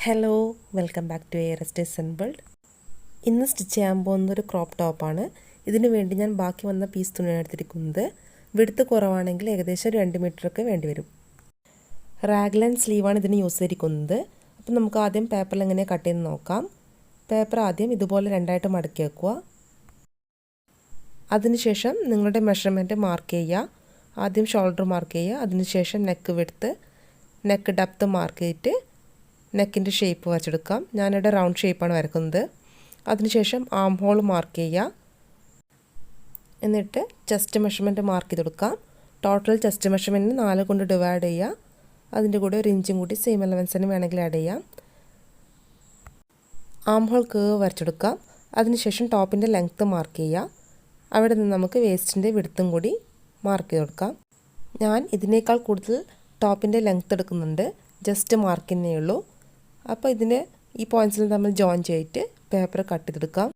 Hello welcome back to ARS Design World. ഇന്ന് stitch ചെയ്യാൻ പോകുന്നൊരു ക്രോപ്പ് ടോപ്പാണ്. ഇതിനു വേണ്ടി ഞാൻ ബാക്കി വന്ന പീസ് തുണിയാണ് എടുത്തിരിക്കുന്നത്. വിഡ്ത്ത് കുറവാണെങ്കിൽ ഏകദേശം 2 മീറ്ററൊക്കെ വേണ്ടി വരും. റാഗ്ലൻ സ്ലീവാണ് ഇതിന് യൂസ് ചെയ്തിരിക്കുന്നത്. അപ്പോൾ നമുക്ക് ആദ്യം പേപ്പറിൽ എങ്ങനെ കട്ട് ചെയ്ത് നോക്കാം. പേപ്പർ ആദ്യം ഇതുപോലെ രണ്ടായിട്ട് മടക്കി വെക്കുക. അതിനുശേഷം നിങ്ങളുടെ മെഷർമെൻറ്റ് മാർക്ക് ചെയ്യുക. ആദ്യം ഷോൾഡർ മാർക്ക് ചെയ്യുക. അതിനുശേഷം neck width, neck depth mark ചെയ്തിട്ട് നെക്കിൻ്റെ ഷേപ്പ് വരച്ചെടുക്കാം. ഞാനിവിടെ റൗണ്ട് ഷേപ്പാണ് വരക്കുന്നത്. അതിനുശേഷം ആം ഹോൾ മാർക്ക് ചെയ്യുക. എന്നിട്ട് ചെസ്റ്റ് മെഷർമെൻറ്റ് മാർക്ക് ചെയ്ത് കൊടുക്കാം. ടോട്ടൽ ചെസ്റ്റ് മെഷർമെൻറ്റിന് 4 കൊണ്ട് ഡിവൈഡ് ചെയ്യുക. അതിൻ്റെ കൂടെ ഒരു ഇഞ്ചും കൂടി സെയിം അലവൻസിന് വേണമെങ്കിൽ ആഡ് ചെയ്യാം. ആം ഹോൾ കേവ് വരച്ചെടുക്കാം. അതിനുശേഷം ടോപ്പിൻ്റെ ലെങ്ത്ത് മാർക്ക് ചെയ്യുക. അവിടെ നിന്ന് നമുക്ക് വേസ്റ്റിൻ്റെ വിഡ്ത്തും കൂടി മാർക്ക് ചെയ്ത് കൊടുക്കാം. ഞാൻ ഇതിനേക്കാൾ കൂടുതൽ ടോപ്പിൻ്റെ ലെങ്ത്ത് എടുക്കുന്നുണ്ട്. ജസ്റ്റ് മാർക്കിനേ ഉള്ളൂ. അപ്പോൾ ഇതിൻ്റെ ഈ പോയിൻറ്റ്സിൽ നമ്മൾ ജോയിൻ ചെയ്തിട്ട് പേപ്പർ കട്ട് ചെയ്തെടുക്കാം.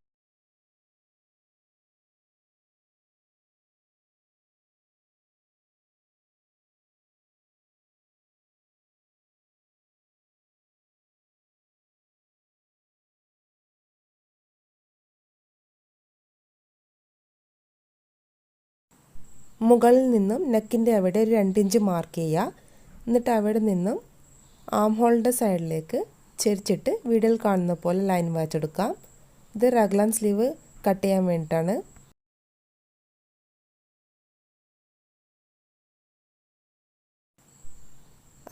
മുകളിൽ നിന്നും നെക്കിൻ്റെ അവിടെ ഒരു 2 ഇഞ്ച് മാർക്ക് ചെയ്യുക. എന്നിട്ട് അവിടെ നിന്നും ആം ഹോളിൻ്റെ സൈഡിലേക്ക് ചെരിച്ചിട്ട് വീഡിയോയിൽ കാണുന്ന പോലെ ലൈൻ വരച്ചെടുക്കാം. ഇത് റഗ്ലാൻ സ്ലീവ് കട്ട് ചെയ്യാൻ വേണ്ടിയിട്ടാണ്.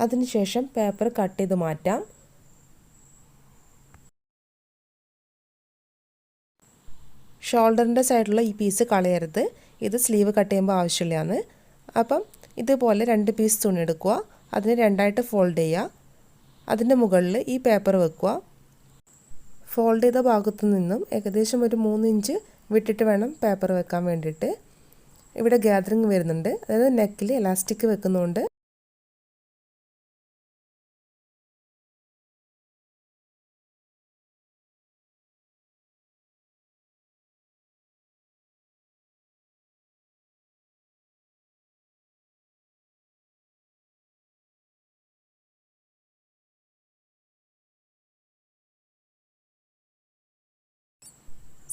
അതിനുശേഷം പേപ്പർ കട്ട് ചെയ്ത് മാറ്റാം. ഷോൾഡറിൻ്റെ സൈഡിലുള്ള ഈ പീസ് കളയരുത്. ഇത് സ്ലീവ് കട്ട് ചെയ്യുമ്പോൾ ആവശ്യമില്ലാന്ന്. അപ്പം ഇതുപോലെ 2 പീസ് തുണി എടുക്കുക. അതിനെ രണ്ടായിട്ട് ഫോൾഡ് ചെയ്യുക. അതിൻ്റെ മുകളിൽ ഈ പേപ്പർ വെക്കുക. ഫോൾഡ് ചെയ്ത ഭാഗത്തു നിന്നും ഏകദേശം ഒരു 3 ഇഞ്ച് വിട്ടിട്ട് വേണം പേപ്പർ വെക്കാൻ വേണ്ടിയിട്ട്. ഇവിടെ ഗ്യാദറിങ് വരുന്നുണ്ട്. അതായത് നെക്കിൽ എലാസ്റ്റിക് വെക്കുന്നതുകൊണ്ട്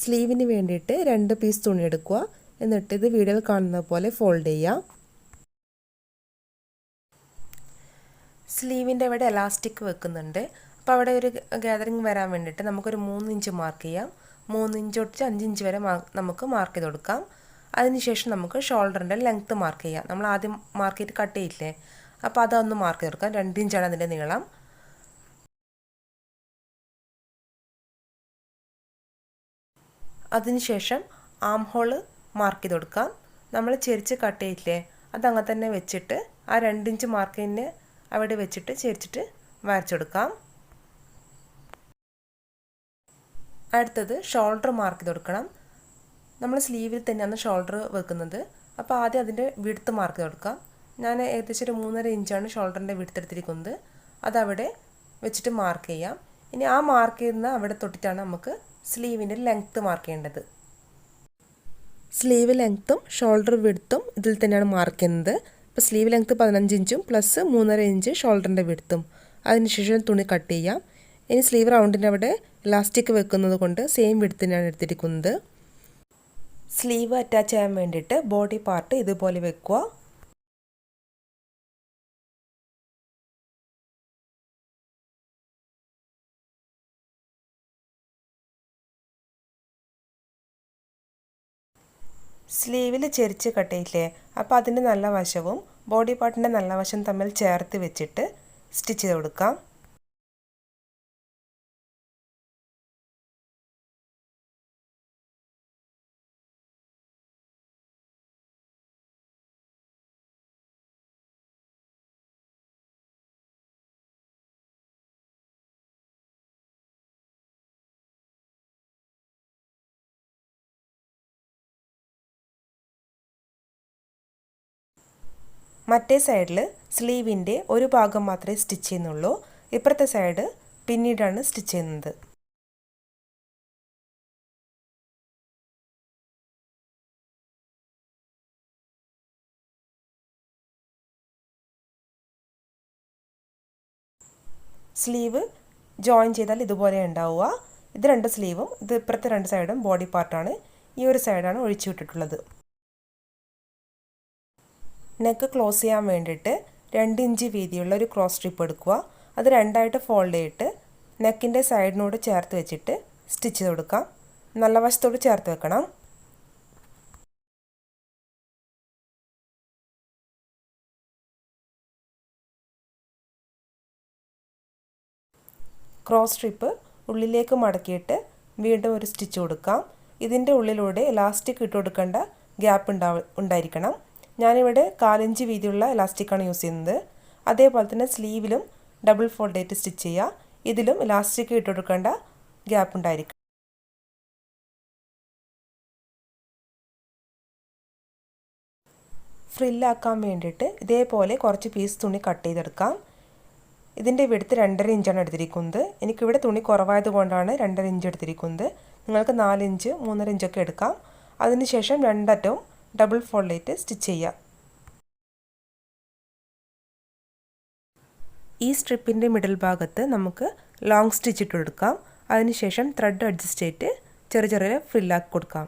സ്ലീവിന് വേണ്ടിയിട്ട് 2 പീസ് തുണി എടുക്കുക. എന്നിട്ട് ഇത് വീഡിയോയിൽ കാണുന്ന പോലെ ഫോൾഡ് ചെയ്യുക. സ്ലീവിൻ്റെ അവിടെ എലാസ്റ്റിക് വെക്കുന്നുണ്ട്. അപ്പോൾ അവിടെ ഒരു ഗ്യാദറിങ് വരാൻ വേണ്ടിയിട്ട് നമുക്കൊരു 3 ഇഞ്ച് മാർക്ക് ചെയ്യാം. 3 ഇഞ്ച് തൊട്ട് 5 ഇഞ്ച് വരെ നമുക്ക് മാർക്ക് ചെയ്ത് കൊടുക്കാം. അതിനുശേഷം നമുക്ക് ഷോൾഡറിൻ്റെ ലെങ്ത്ത് മാർക്ക് ചെയ്യാം. നമ്മൾ ആദ്യം മാർക്ക് ചെയ്ത് കട്ട് ചെയ്യില്ലേ, അപ്പോൾ അതൊന്ന് മാർക്ക് ചെയ്ത് കൊടുക്കാം. 2 ഇഞ്ചാണ് അതിൻ്റെ നീളം. അതിനുശേഷം ആം ഹോള് മാർക്ക് ചെയ്ത് കൊടുക്കാം. നമ്മൾ ചെരിച്ച് കട്ട് ചെയ്യില്ലേ, അതങ്ങനെ തന്നെ വെച്ചിട്ട് ആ 2 ഇഞ്ച് മാർക്കിന് അവിടെ വെച്ചിട്ട് ചെരിച്ചിട്ട് വരച്ചെടുക്കാം. അടുത്തത് ഷോൾഡർ മാർക്ക് ചെയ്ത് കൊടുക്കണം. നമ്മൾ സ്ലീവിൽ തന്നെയാണ് ഷോൾഡർ വെക്കുന്നത്. അപ്പോൾ ആദ്യം അതിൻ്റെ വിഡ്ത്ത് മാർക്ക് ചെയ്ത് കൊടുക്കാം. ഞാൻ ഏകദേശം ഒരു 3.5 ഇഞ്ചാണ് ഷോൾഡറിൻ്റെ വിഡ്ത്ത് എടുത്തിരിക്കുന്നത്. അതവിടെ വെച്ചിട്ട് മാർക്ക് ചെയ്യാം. ഇനി ആ മാർക്ക് ചെയ്യുന്ന അവിടെ തൊട്ടിട്ടാണ് നമുക്ക് സ്ലീവിൻ്റെ ലെങ്ത്ത് മാർക്ക് ചെയ്യേണ്ടത്. സ്ലീവ് ലെങ്ത്തും ഷോൾഡർ വിഡ്ത്തും ഇതിൽ തന്നെയാണ് മാർക്ക് ചെയ്യുന്നത്. ഇപ്പോൾ സ്ലീവ് ലെങ്ത്ത് 15 ഇഞ്ചും പ്ലസ് 3.5 ഇഞ്ച് ഷോൾഡറിൻ്റെ വിഡ്ത്തും. അതിനുശേഷം തുണി കട്ട് ചെയ്യാം. ഇനി സ്ലീവ് റൗണ്ടിൻ്റെ അവിടെ ഇലാസ്റ്റിക് വെക്കുന്നത് കൊണ്ട് സെയിം വിഡ്ത്ത് തന്നെയാണ് എടുത്തിരിക്കുന്നത്. സ്ലീവ് അറ്റാച്ച് ചെയ്യാൻ വേണ്ടിയിട്ട് ബോഡി പാർട്ട് ഇതുപോലെ വെക്കുക. സ്ലീവിൽ ചെരിച്ച് കട്ട് ചെയ്യില്ലേ, അപ്പോൾ അതിൻ്റെ നല്ല വശവും ബോഡി പാർട്ടിൻ്റെ നല്ല വശം തമ്മിൽ ചേർത്ത് വെച്ചിട്ട് സ്റ്റിച്ച് ചെയ്ത് കൊടുക്കാം. മറ്റേ സൈഡിൽ സ്ലീവിൻ്റെ ഒരു ഭാഗം മാത്രമേ സ്റ്റിച്ച് ചെയ്യുന്നുള്ളൂ. ഇപ്പുറത്തെ സൈഡ് പിന്നീടാണ് സ്റ്റിച്ച് ചെയ്യുന്നത്. സ്ലീവ് ജോയിൻ ചെയ്താൽ ഇതുപോലെ ഉണ്ടാവുക. ഇത് രണ്ട് സ്ലീവും, ഇത് ഇപ്പുറത്തെ രണ്ട് സൈഡും ബോഡി പാർട്ടാണ്. ഈ ഒരു സൈഡാണ് ഒഴിച്ചു വിട്ടിട്ടുള്ളത്. നെക്ക് ക്ലോസ് ചെയ്യാൻ വേണ്ടിയിട്ട് 2 ഇഞ്ച് വീതിയുള്ള ഒരു ക്രോസ് സ്ട്രിപ്പ് എടുക്കുക. അത് രണ്ടായിട്ട് ഫോൾഡ് ചെയ്തിട്ട് നെക്കിൻ്റെ സൈഡിനോട് ചേർത്ത് വെച്ചിട്ട് സ്റ്റിച്ച് ചെയ്ത് കൊടുക്കാം. നല്ല വശത്തോട് ചേർത്ത് വെക്കണം. ക്രോസ് സ്ട്രിപ്പ് ഉള്ളിലേക്ക് മടക്കിയിട്ട് വീണ്ടും ഒരു സ്റ്റിച്ച് കൊടുക്കാം. ഇതിൻ്റെ ഉള്ളിലൂടെ ഇലാസ്റ്റിക് ഇട്ട് കൊടുക്കേണ്ട ഗ്യാപ്പ് ഉണ്ടായിരിക്കണം. ഞാനിവിടെ 1/4 ഇഞ്ച് വീതിയുള്ള ഇലാസ്റ്റിക്കാണ് യൂസ് ചെയ്യുന്നത്. അതേപോലെ തന്നെ സ്ലീവിലും ഡബിൾ ഫോൾഡ് ചെയ്തിട്ട് സ്റ്റിച്ച് ചെയ്യുക. ഇതിലും ഇലാസ്റ്റിക് ഇട്ട് കൊടുക്കേണ്ട ഗ്യാപ്പ് ഉണ്ടായിരിക്കും. ഫ്രില്ലാക്കാൻ വേണ്ടിയിട്ട് ഇതേപോലെ കുറച്ച് പീസ് തുണി കട്ട് ചെയ്തെടുക്കാം. ഇതിൻ്റെ വിഡ്ത്ത് 2.5 ഇഞ്ചാണ് എടുത്തിരിക്കുന്നത്. എനിക്കിവിടെ തുണി കുറവായതുകൊണ്ടാണ് 2.5 ഇഞ്ച് എടുത്തിരിക്കുന്നത്. നിങ്ങൾക്ക് 4 ഇഞ്ച് 3.5 ഇഞ്ചൊക്കെ എടുക്കാം. അതിനുശേഷം രണ്ടറ്റവും ഡബിൾ ഫോൾഡ് ചെയ്തിട്ട് സ്റ്റിച്ച് ചെയ്യാം. ഈ സ്ട്രിപ്പിൻ്റെ മിഡിൽ ഭാഗത്ത് നമുക്ക് ലോങ് സ്റ്റിച്ച് ഇട്ട് കൊടുക്കാം. അതിനുശേഷം ത്രെഡ് അഡ്ജസ്റ്റ് ചെയ്തിട്ട് ചെറിയ ചെറിയ ഫ്രില്ലാക്കി കൊടുക്കാം.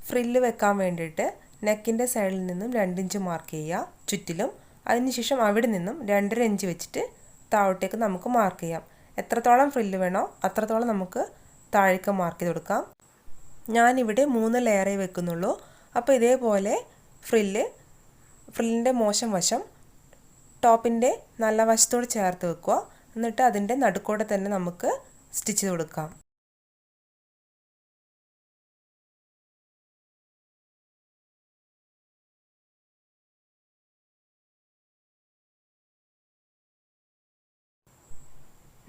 ഫ്രില്ല് വെക്കാൻ വേണ്ടിയിട്ട് നെക്കിൻ്റെ സൈഡിൽ നിന്നും 2 ഇഞ്ച് മാർക്ക് ചെയ്യുക ചുറ്റിലും. അതിനുശേഷം അവിടെ നിന്നും 2.5 ഇഞ്ച് വെച്ചിട്ട് താഴോട്ടേക്ക് നമുക്ക് മാർക്ക് ചെയ്യാം. എത്രത്തോളം ഫ്രില്ല് വേണോ അത്രത്തോളം നമുക്ക് താഴേക്ക് മാർക്ക് ചെയ്ത് കൊടുക്കാം. ഞാനിവിടെ 3 ലെയറേ വെക്കുന്നുള്ളൂ. അപ്പോൾ ഇതേപോലെ ഫ്രില്ലിൻ്റെ മോശം വശം ടോപ്പിൻ്റെ നല്ല വശത്തോട് ചേർത്ത് വെക്കുക. എന്നിട്ട് അതിൻ്റെ നടുക്കോടെ തന്നെ നമുക്ക് സ്റ്റിച്ച് ചെയ്ത് കൊടുക്കാം.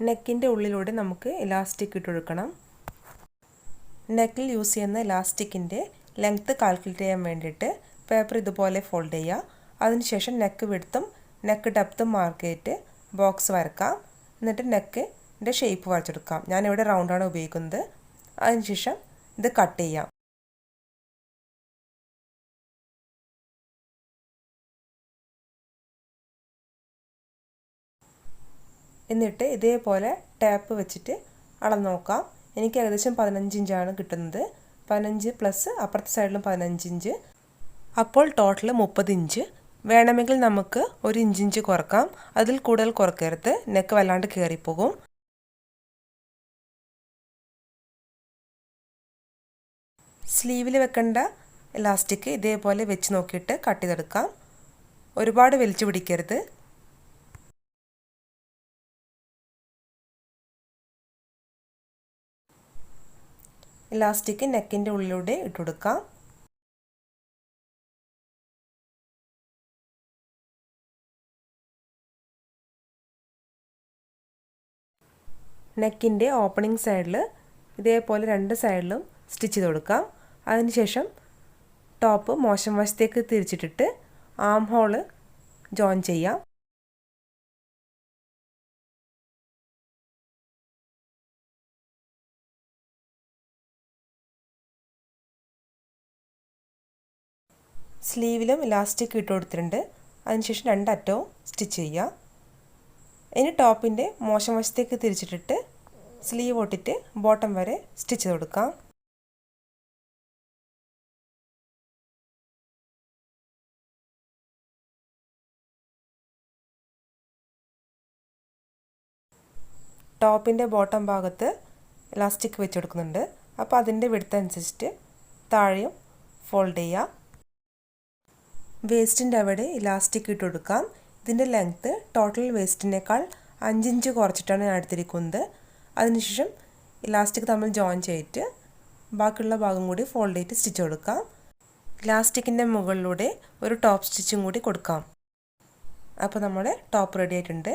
നെക്കിൻ്റെ ഉള്ളിലൂടെ നമുക്ക് ഇലാസ്റ്റിക് ഇട്ട് കൊടുക്കണം. നെക്കിൽ യൂസ് ചെയ്യുന്ന ഇലാസ്റ്റിക്കിൻ്റെ ലെങ്ത്ത് കാൽക്കുലേറ്റ് ചെയ്യാൻ വേണ്ടിയിട്ട് പേപ്പർ ഇതുപോലെ ഫോൾഡ് ചെയ്യുക. അതിനുശേഷം നെക്ക് വിഡ്ത്തും നെക്ക് ഡെപ്ത്തും മാർക്ക് ചെയ്തിട്ട് ബോക്സ് വരക്കാം. എന്നിട്ട് നെക്കിൻ്റെ ഷേപ്പ് വരച്ചെടുക്കാം. ഞാനിവിടെ റൗണ്ടാണ് ഉപയോഗിക്കുന്നത്. അതിനുശേഷം ഇത് കട്ട് ചെയ്യാം. എന്നിട്ട് ഇതേപോലെ ടാപ്പ് വെച്ചിട്ട് അളന്ന് നോക്കാം. എനിക്ക് ഏകദേശം 15 ഇഞ്ചാണ് കിട്ടുന്നത്. 15 പ്ലസ് അപ്പുറത്തെ സൈഡിലും 15 ഇഞ്ച്. അപ്പോൾ ടോട്ടൽ 30 ഇഞ്ച്. വേണമെങ്കിൽ നമുക്ക് 1 ഇഞ്ച് കുറക്കാം. അതിൽ കൂടുതൽ കുറക്കരുത്, നെക്ക് വല്ലാണ്ട് കയറിപ്പോകും. സ്ലീവിൽ വെക്കേണ്ട ഇലാസ്റ്റിക് ഇതേപോലെ വെച്ച് നോക്കിയിട്ട് കട്ട് ചെയ്തെടുക്കാം. ഒരുപാട് വലിച്ചു പിടിക്കരുത്. ഇലാസ്റ്റിക് നെക്കിൻ്റെ ഉള്ളിലൂടെ ഇട്ട് കൊടുക്കാം. നെക്കിൻ്റെ ഓപ്പണിംഗ് സൈഡിൽ ഇതേപോലെ 2 സൈഡിലും സ്റ്റിച്ച് ചെയ്ത് കൊടുക്കാം. അതിനുശേഷം ടോപ്പ് മോശം വശത്തേക്ക് തിരിച്ചിട്ടിട്ട് ആം ഹോള് ജോയിൻ ചെയ്യാം. സ്ലീവിലും ഇലാസ്റ്റിക് ഇട്ട് കൊടുത്തിട്ടുണ്ട്. അതിനുശേഷം 2 അറ്റവും സ്റ്റിച്ച് ചെയ്യുക. ഇനി ടോപ്പിൻ്റെ മോശം വശത്തേക്ക് തിരിച്ചിട്ടിട്ട് സ്ലീവ് ഒട്ടിട്ട് ബോട്ടം വരെ സ്റ്റിച്ച് ചെയ്ത് കൊടുക്കാം. ടോപ്പിൻ്റെ ബോട്ടം ഭാഗത്ത് ഇലാസ്റ്റിക് വെച്ച് കൊടുക്കുന്നുണ്ട്. അപ്പോൾ അതിൻ്റെ വിഡ്ത്ത് അനുസരിച്ചിട്ട് താഴെയും ഫോൾഡ് ചെയ്യുക. വേസ്റ്റിൻ്റെ അവിടെ ഇലാസ്റ്റിക് ഇട്ട് കൊടുക്കാം. ഇതിൻ്റെ ലെങ്ത്ത് ടോട്ടൽ വേസ്റ്റിനേക്കാൾ 5 ഇഞ്ച് കുറച്ചിട്ടാണ് ഞാൻ എടുത്തിരിക്കുന്നത്. അതിനുശേഷം ഇലാസ്റ്റിക് തമ്മിൽ ജോയിൻ ചെയ്തിട്ട് ബാക്കിയുള്ള ഭാഗം കൂടി ഫോൾഡ് ചെയ്തിട്ട് സ്റ്റിച്ച് കൊടുക്കാം. ഇലാസ്റ്റിക്കിൻ്റെ മുകളിലൂടെ ഒരു ടോപ്പ് സ്റ്റിച്ചും കൂടി കൊടുക്കാം. അപ്പോൾ നമ്മുടെ ടോപ്പ് റെഡി ആയിട്ടുണ്ട്.